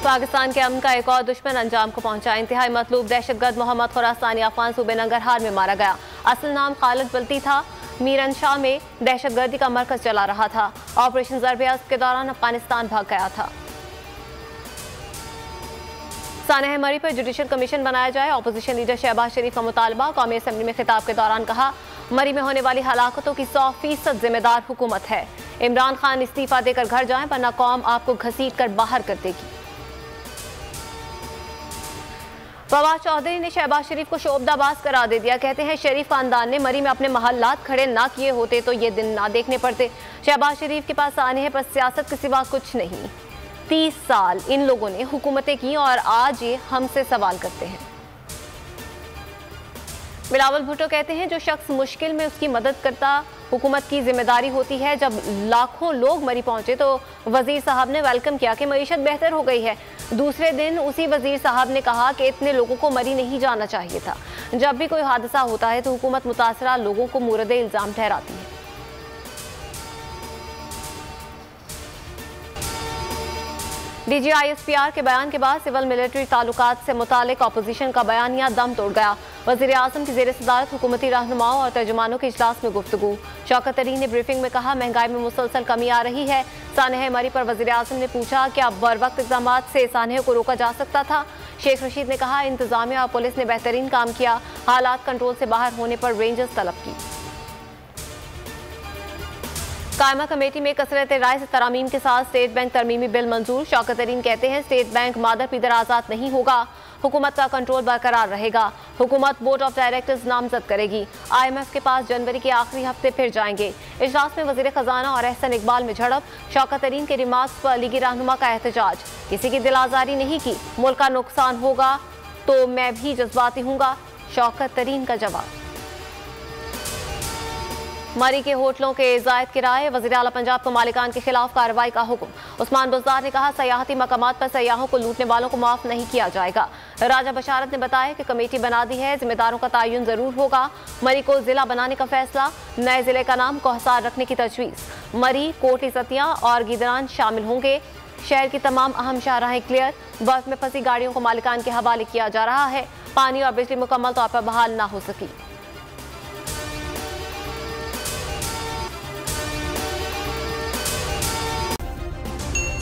पाकिस्तान के अमन का एक और दुश्मन अंजाम को पहुंचा। इंतहाई मतलूब दहशतगर्द मोहम्मद खुरासानी अफगान सूबे नंगरहार में मारा गया। असल नाम खालिद बल्ती था। मीरनशाह में दहशतगर्दी का मरकज चला रहा था। ऑपरेशन ज़रब-ए-अज़्ब के दौरान अफगानिस्तान भाग गया था। सानह मरी पर जुडिशल कमीशन बनाया जाए। अपोजिशन लीडर शहबाज शरीफ का मुतालबा। कौमी असम्बली में खिताब के दौरान कहा, मरी में होने वाली हलाकतों की 100% जिम्मेदार हुकूमत है। इमरान खान इस्तीफा देकर घर जाएं वरना कौम आपको घसीट कर बाहर कर देगी। फवाद चौधरी ने शहबाज शरीफ को शोबदाबाज करार दे दिया। कहते हैं, शरीफ खानदान ने मरी में अपने महल्लात खड़े ना किए होते तो ये दिन ना देखने पड़ते। शहबाज शरीफ के पास आने हैं पर सियासत के सिवा कुछ नहीं। 30 साल इन लोगों ने हुकूमतें की और आज ये हमसे सवाल करते हैं। बिलावल भुट्टो कहते हैं, जो शख्स मुश्किल में उसकी मदद करता हुकूमत की जिम्मेदारी होती है। जब लाखों लोग मरी पहुंचे तो वजीर साहब ने वेलकम किया कि मईशत बेहतर हो गई है। दूसरे दिन उसी वजीर साहब ने कहा कि इतने लोगों को मरी नहीं जाना चाहिए था। जब भी कोई हादसा होता है तो हुकूमत मुतासरा लोगों को मुरद इल्जाम ठहराती है। DGISPR के बयान के बाद सिविल मिलिट्री ताल्लुकात से मुतालिक अपोजिशन का बयानिया दम तोड़ गया। वज़ीर आज़म की ज़ेर सदारत हुकूमती रहनुमाओं और तर्जुमानों के इजलास में गुफ्तगू। शौकत तरीन ने ब्रीफिंग में कहा, महंगाई में मुसलसल कमी आ रही है। सानह मरी पर वज़ीर आज़म ने पूछा कि अब बरवक्त इक़दाम से सानह को रोका जा सकता था। शेख रशीद ने कहा, इंतजामिया और पुलिस ने बेहतरीन काम किया। हालात कंट्रोल से बाहर होने पर रेंजर्स तलब की। कायमा कमेटी में कसरत राय से तरामीम के साथ स्टेट बैंक तरमीमी बिल मंजूर। शौकत तरीन कहते हैं, स्टेट बैंक मादर पीदर आज़ाद नहीं होगा। हुकूमत का कंट्रोल बरकरार रहेगा। हुकूमत बोर्ड ऑफ डायरेक्टर्स नामजद करेगी। IMF के पास जनवरी के आखिरी हफ्ते फिर जाएंगे। इजलास में वजीर खजाना और एहसन इकबाल में झड़प। शौकत तरीन के रिमार्क्स पर लीगी रहनुमा का एहतजाज। किसी की दिल आजारी नहीं की, मुल्क का नुकसान होगा तो मैं भी जज्बाती हूँगा, शौकत तरीन का जवाब। मरी के होटलों के जायद किराए। वज़ीर आला पंजाब को मालिकान के खिलाफ कार्रवाई का हुक्म। उस्मान बुज़दार ने कहा, सयाहती मकामात पर सयाहों को लूटने वालों को माफ नहीं किया जाएगा। राजा बशारत ने बताया कि कमेटी बना दी है, जिम्मेदारों का तयन जरूर होगा। मरी को जिला बनाने का फैसला। नए जिले का नाम कोहसार रखने की तजवीज़। मरी, कोटली सतिया और गिदरान शामिल होंगे। शहर की तमाम अहम शाहराहें क्लियर। बर्फ में फंसी गाड़ियों को मालिकान के हवाले किया जा रहा है। पानी और बिजली मुकम्मल तौर पर बहाल ना हो सकी।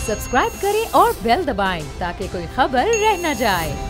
सब्सक्राइब करें और बेल दबाएं ताकि कोई खबर रह न जाए।